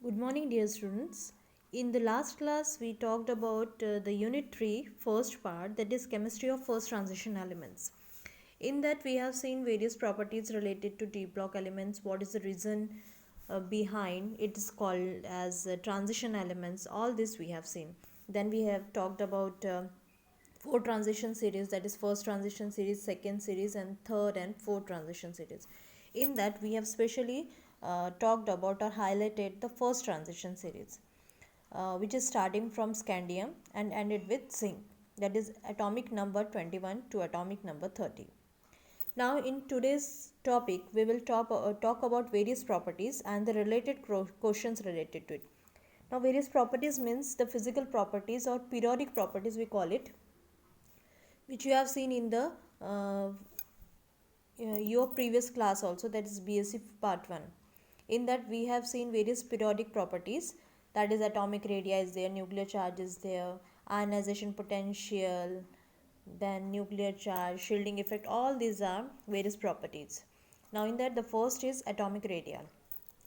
Good morning, dear students. In the last class, we talked about the Unit 3 first part, that is chemistry of first transition elements. In that, we have seen various properties related to D block elements. What is the reason behind it is called as transition elements. All this we have seen. Then we have talked about four transition series, that is first transition series, second series, and third and fourth transition series. In that, we have specially talked about or highlighted the first transition series, which is starting from scandium and ended with zinc, that is atomic number 21 to atomic number 30. Now in today's topic we will talk about various properties and the related questions related to it. Now various properties means the physical properties or periodic properties we call it, which you have seen in the your previous class also, that is BSc part 1. In that we have seen various periodic properties, that is atomic radii is there, nuclear charge is there, ionization potential, then nuclear charge, shielding effect, all these are various properties. Now in that the first is atomic radii.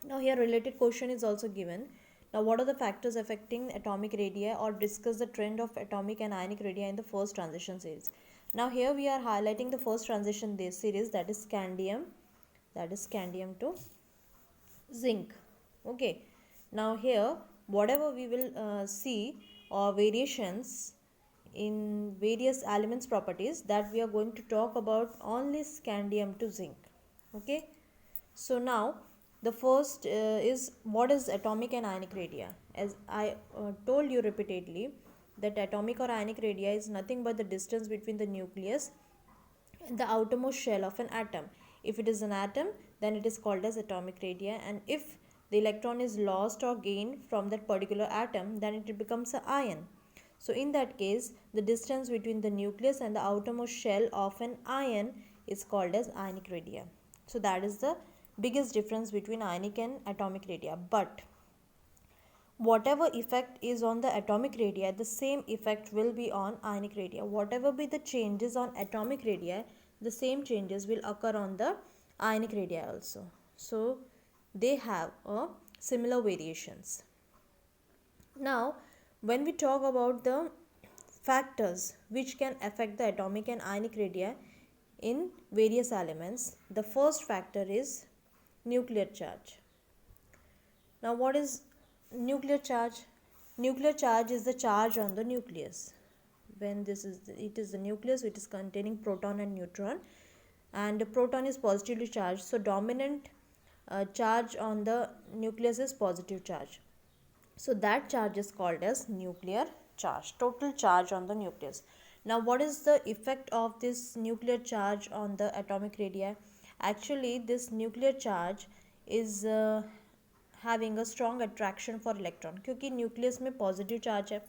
Now here related question is also given. Now what are the factors affecting atomic radii, or discuss the trend of atomic and ionic radii in the first transition series. Now here we are highlighting the first transition series, that is scandium to zinc. Okay, now here whatever we will see or variations in various elements properties, that we are going to talk about only scandium to zinc. Okay, so now the first is what is atomic and ionic radii. As I told you repeatedly, that atomic or ionic radii is nothing but the distance between the nucleus and the outermost shell of an atom. If it is an atom, then it is called as atomic radii, and if the electron is lost or gained from that particular atom, then it becomes an ion. So in that case, the distance between the nucleus and the outermost shell of an ion is called as ionic radii. So that is the biggest difference between ionic and atomic radii. But whatever effect is on the atomic radii, the same effect will be on ionic radii. Whatever be the changes on atomic radii, the same changes will occur on the ionic radii also. So they have a similar variations. Now when we talk about the factors which can affect the atomic and ionic radii in various elements, the first factor is nuclear charge. Now what is nuclear charge? Nuclear charge is the charge on the nucleus. When it is the nucleus which is containing proton and neutron, and the proton is positively charged, so dominant charge on the nucleus is positive charge. So that charge is called as nuclear charge, total charge on the nucleus. Now what is the effect of this nuclear charge on the atomic radii? Actually this nuclear charge is having a strong attraction for electron, क्योंकि nucleus में positive charge है,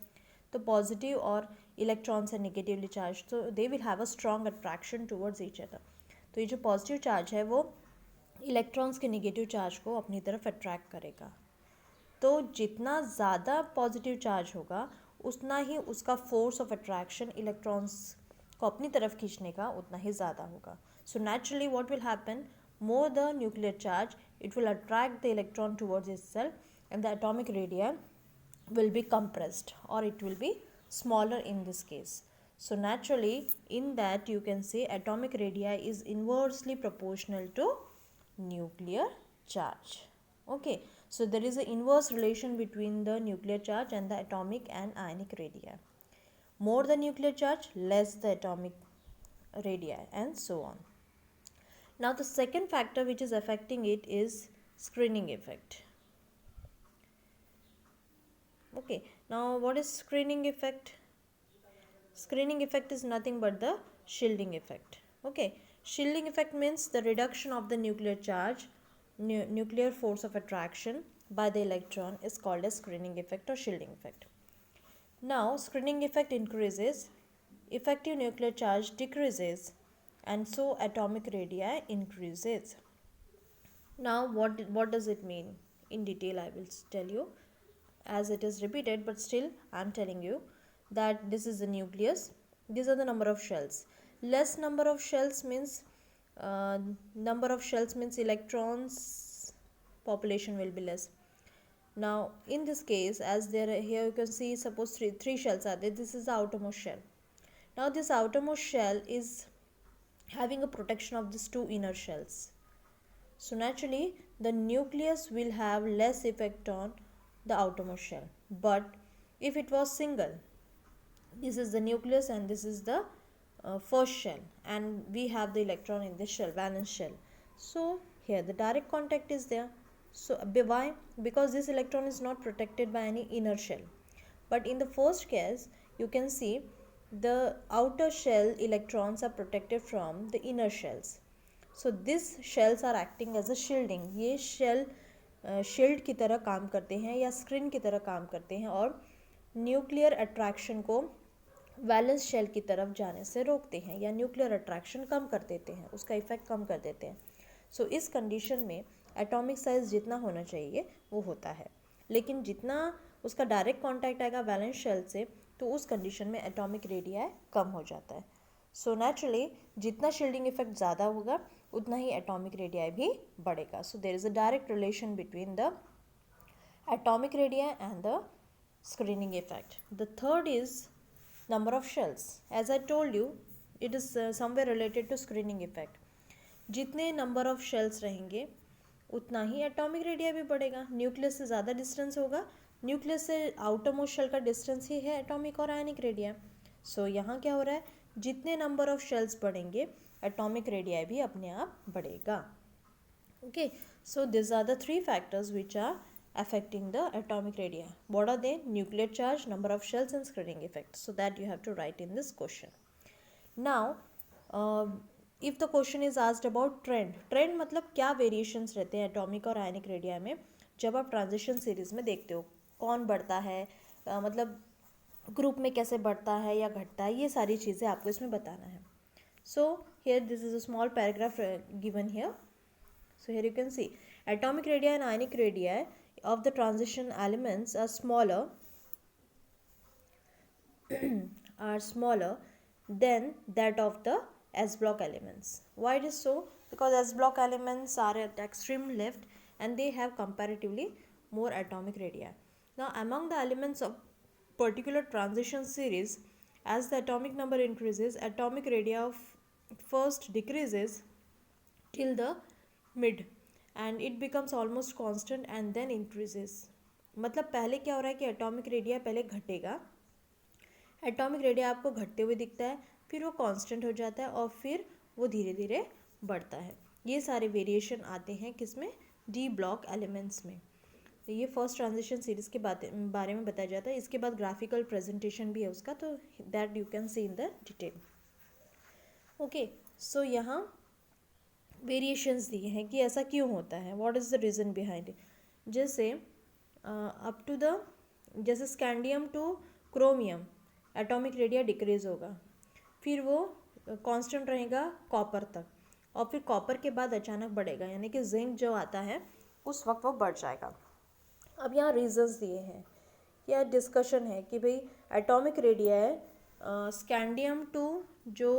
तो positive और electrons are negatively charged, so they will have a strong attraction towards each other. तो ये जो positive charge है वो electrons के negative charge को अपनी तरफ attract करेगा. तो जितना ज़्यादा पॉजिटिव चार्ज होगा उतना ही उसका फोर्स ऑफ अट्रैक्शन इलेक्ट्रॉन्स को अपनी तरफ खींचने का उतना ही ज़्यादा होगा. So naturally what will happen, more the nuclear charge, it will attract the electron towards itself and the atomic radii will be compressed, or it will be smaller in this case. So naturally in that you can say atomic radii is inversely proportional to nuclear charge. Okay, so there is an inverse relation between the nuclear charge and the atomic and ionic radii. More the nuclear charge, less the atomic radii, and so on. Now the second factor which is affecting it is screening effect. Okay, now what is screening effect? Screening effect is nothing but the shielding effect. Okay, shielding effect means the reduction of the nuclear charge, nuclear force of attraction by the electron is called as screening effect or shielding effect. Now screening effect increases, effective nuclear charge decreases, and so atomic radii increases. Now what does it mean in detail? I will tell you, as it is repeated, but still I am telling you that this is the nucleus, these are the number of shells. Less number of shells means electrons population will be less. Now in this case, as there here you can see, suppose three shells are there. This is the outermost shell. Now this outermost shell is having a protection of these two inner shells. So naturally the nucleus will have less effect on the outermost shell. But if it was single, this is the nucleus and this is the first shell, and we have the electron in this shell, valence shell. So here the direct contact is there. So why? Because this electron is not protected by any inner shell. But in the first case, you can see the outer shell electrons are protected from the inner shells. So these shells are acting as a shielding. ये shell shield की तरह काम करते हैं या screen की तरह काम करते हैं और न्यूक्लियर अट्रैक्शन को वैलेंस शेल की तरफ जाने से रोकते हैं या न्यूक्लियर अट्रैक्शन कम कर देते हैं, उसका इफेक्ट कम कर देते हैं. सो इस कंडीशन में एटॉमिक साइज जितना होना चाहिए वो होता है, लेकिन जितना उसका डायरेक्ट कांटेक्ट आएगा वैलेंस शेल से तो उस कंडीशन में एटॉमिक रेडियाई कम हो जाता है. सो नेचुरली जितना शील्डिंग इफेक्ट ज़्यादा होगा उतना ही एटॉमिक रेडियाई भी बढ़ेगा. So there is a direct relation between the atomic radii and the screening effect. The third is number of shells. As I told you, it is somewhere related to screening effect. जितने number of shells रहेंगे उतना ही atomic radii भी बढ़ेगा. Nucleus से ज़्यादा distance होगा, nucleus से आउटर मोस्ट शेल का डिस्टेंस ही है एटॉमिक और आयनिक रेडिया. सो यहाँ क्या हो रहा है, जितने नंबर ऑफ शेल्स बढ़ेंगे एटॉमिक रेडिया भी अपने आप बढ़ेगा. Okay, so this are the three factors which are affecting the atomic radii. What are they? Nuclear charge, number of shells and screening effect. So that you have to write in this question. Now if the question is asked about trend मतलब क्या variations रहते हैं atomic और आयनिक radio में जब आप transition series में देखते हो, कौन बढ़ता है, मतलब ग्रुप में कैसे बढ़ता है या घटता है, ये सारी चीज़ें आपको इसमें बताना है. So here this is a small paragraph given here. So here you can see atomic radii and ionic radii of the transition elements are smaller than that of the S block elements. Why it is so? Because S block elements are at the extreme left and they have comparatively more atomic radii. Now among the elements of particular transition series, as the atomic number increases, atomic radii of first decreases till the mid and it becomes almost constant and then increases. मतलब पहले क्या हो रहा है कि atomic radio पहले घटेगा, atomic radio आपको घटते हुए दिखता है, फिर वो कांस्टेंट हो जाता है और फिर वो धीरे धीरे बढ़ता है. ये सारे वेरिएशन आते हैं किसमें, डी ब्लॉक एलिमेंट्स में. ये फर्स्ट ट्रांजिशन सीरीज के बारे में बताया जाता है. इसके बाद ग्राफिकल प्रेजेंटेशन भी है उसका, तो that you can see in the detail. Okay, so यहाँ वेरिएशंस दिए हैं कि ऐसा क्यों होता है, what is the reason behind it. जैसे अप टू द जैसे scandium to chromium atomic radii decrease होगा, फिर वो कांस्टेंट रहेगा कॉपर तक और फिर कॉपर के बाद अचानक बढ़ेगा, यानी कि जिंक जो आता है उस वक्त वो बढ़ जाएगा. अब यहाँ रीजंस दिए हैं, या डिस्कशन है कि भाई एटॉमिक रेडिया है स्कैंडियम टू जो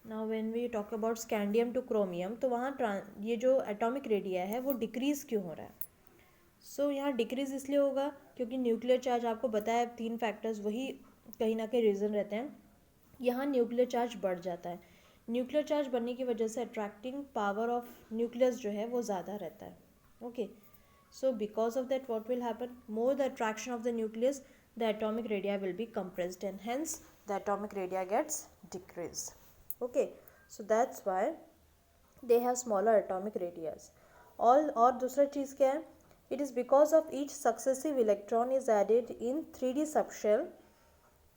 now when we talk about scandium to chromium, तो वहाँ ये जो एटॉमिक रेडिया है वो डिक्रीज़ क्यों हो रहा है. सो यहाँ डिक्रीज़ इसलिए होगा क्योंकि न्यूक्लियर चार्ज आपको बताया 3 फैक्टर्स वही कहीं ना कहीं रीज़न रहते हैं. यहाँ न्यूक्लियर चार्ज बढ़ जाता है, न्यूक्लियर चार्ज बढ़ने की वजह से अट्रैक्टिंग पावर ऑफ न्यूक्लियस जो है वो ज़्यादा रहता है. Okay, so because of that what will happen, more the attraction of the nucleus the atomic radii will be compressed and hence the atomic radii gets decrease. Okay, so that's why they have smaller atomic radius. और दूसरा चीज़ क्या है, it is because of each successive electron is added in 3D subshell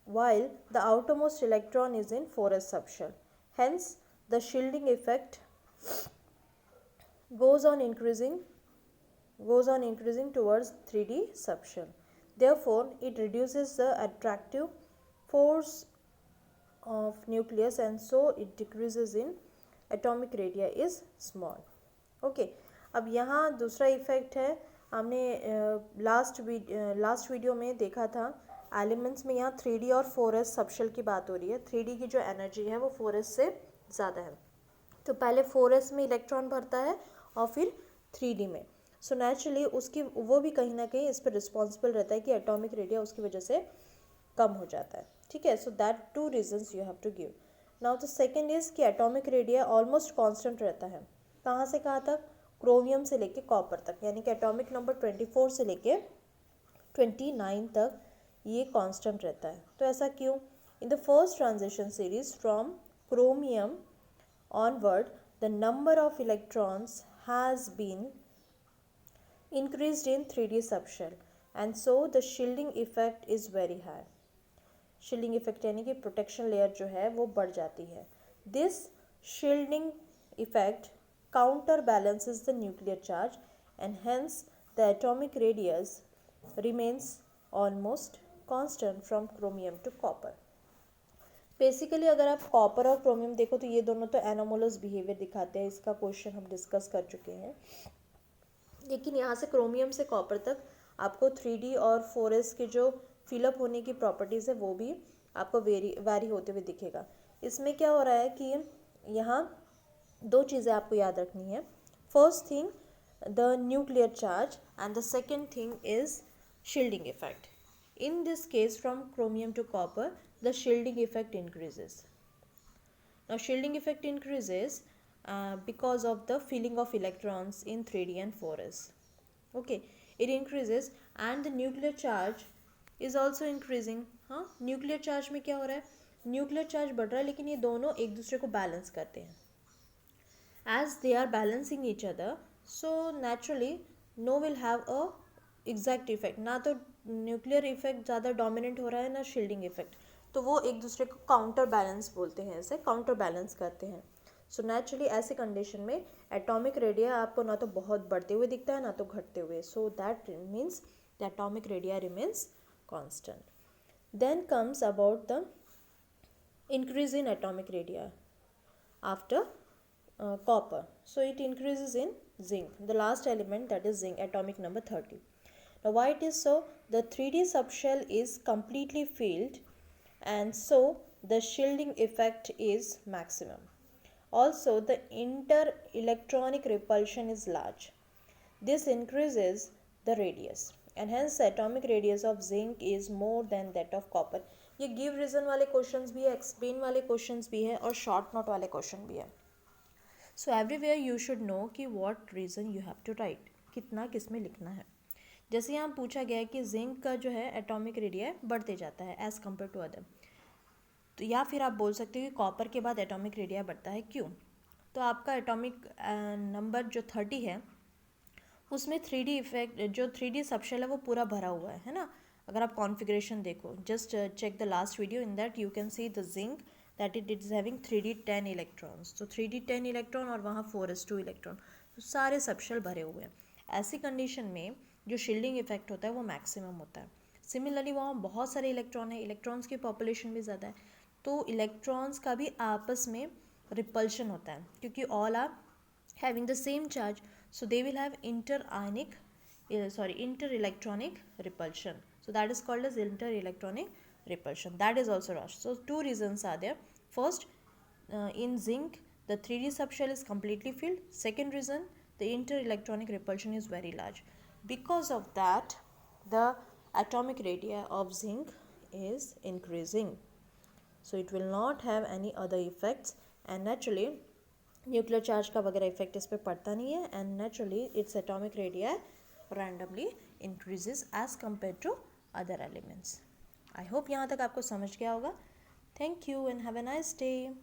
while the outermost electron is in 4s subshell. Hence the shielding effect goes on increasing towards 3D subshell. Therefore it reduces the attractive force of nucleus and so it decreases in atomic radii is small. Okay, अब यहाँ दूसरा effect है, हमने last video में देखा था elements में यहाँ 3D और 4s सबशेल की बात हो रही है. 3D की जो एनर्जी है वो 4s से ज़्यादा है. तो पहले 4s में इलेक्ट्रॉन भरता है और फिर 3d में। सो नेचुरली उसकी वो भी कहीं ना कहीं इस पर रिस्पॉन्सिबल रहता है कि एटॉमिक रेडिया उसकी वजह से कम हो जाता है, ठीक है। So that 2 reasons you have to give. Now the second is कि एटॉमिक रेडिया ऑलमोस्ट कांस्टेंट रहता है। कहाँ से कहाँ तक? क्रोमियम से लेके कॉपर तक, यानी कि एटॉमिक नंबर 24 से लेके 29 तक ये कांस्टेंट रहता है। तो ऐसा क्यों? In the first transition series from chromium onward, the number of electrons has been increased in 3d subshell and so the shielding effect is very high. shielding effect यानी कि protection layer जो है वो बढ़ जाती है। This shielding effect counterbalances the nuclear charge and hence the atomic radius remains almost constant from chromium to copper. Basically अगर आप कॉपर और क्रोमियम देखो तो ये दोनों तो एनोमोलस बिहेवियर दिखाते हैं, इसका क्वेश्चन हम डिस्कस कर चुके हैं। लेकिन यहाँ से क्रोमियम से कॉपर तक आपको 3d और 4s के जो फिलअप होने की प्रॉपर्टीज़ है वो भी आपको वेरी होते हुए दिखेगा। इसमें क्या हो रहा है कि यहाँ दो चीज़ें आपको याद रखनी है। First thing the nuclear charge and the second thing is shielding effect. In this case, from chromium to copper, the shielding effect increases. Now, shielding effect increases because of the filling of electrons in 3d and 4s. Okay, it increases and the nuclear charge is also increasing. हाँ, nuclear charge में क्या हो रहा है? Nuclear charge बढ़ रहा है, लेकिन ये दोनों एक दूसरे को बैलेंस करते हैं. As they are balancing each other, so naturally no will have a exact effect. ना तो न्यूक्लियर इफेक्ट ज़्यादा डोमिनेंट हो रहा है ना शील्डिंग इफेक्ट, तो वो एक दूसरे को काउंटर बैलेंस बोलते हैं, ऐसे काउंटर बैलेंस करते हैं। सो नेचुरली ऐसे कंडीशन में एटॉमिक रेडिया आपको ना तो बहुत बढ़ते हुए दिखता है ना तो घटते हुए। So that means the atomic radii remains constant. Then comes about the increase in atomic radii after copper. So it increases in zinc, the last element, that is zinc, atomic number 30. Now why it is so? The 3d subshell is completely filled and so the shielding effect is maximum. Also the inter-electronic repulsion is large. This increases the radius and hence the atomic radius of zinc is more than that of copper. ये give reason वाले questions भी है, explain वाले questions भी है और short note वाले question भी है। So everywhere you should know कि what reason you have to write, कितना किस में लिखना है। जैसे यहाँ पूछा गया है कि जिंक का जो है एटॉमिक रेडिया बढ़ते जाता है एज़ कम्पेयर टू अदर, तो या फिर आप बोल सकते हो कि कॉपर के बाद एटॉमिक रेडिया बढ़ता है, क्यों? तो आपका एटॉमिक नंबर जो 30 है उसमें 3d इफेक्ट, जो 3d सबशेल है वो पूरा भरा हुआ है ना। अगर आप कॉन्फ़िगरेशन देखो, just check the last video, in that you can see the zinc that it is having 3d 10 electrons. तो 3d 10 इलेक्ट्रॉन और वहाँ 4s2 इलेक्ट्रॉन, तो सारे सबशेल भरे हुए हैं। ऐसी कंडीशन में जो शील्डिंग इफेक्ट होता है वो मैक्सिमम होता है। सिमिलरली वहाँ बहुत सारे इलेक्ट्रॉन है, इलेक्ट्रॉन्स की पॉपुलेशन भी ज़्यादा है, तो इलेक्ट्रॉन्स का भी आपस में रिपल्शन होता है, क्योंकि all are having the same charge, so they will have inter-electronic repulsion. So that is called as inter-electronic repulsion. That is also rushed. So two reasons are there. First, in zinc the 3d subshell is completely filled. Second reason, the inter-electronic repulsion is very large. Because of that, the atomic radii of zinc is increasing. So it will not have any other effects and naturally nuclear charge का वगैरह effect इस पर पड़ता नहीं है and naturally its atomic radii randomly increases as compare to other elements. I hope यहाँ तक आपको समझ गया होगा। Thank you and have a nice day.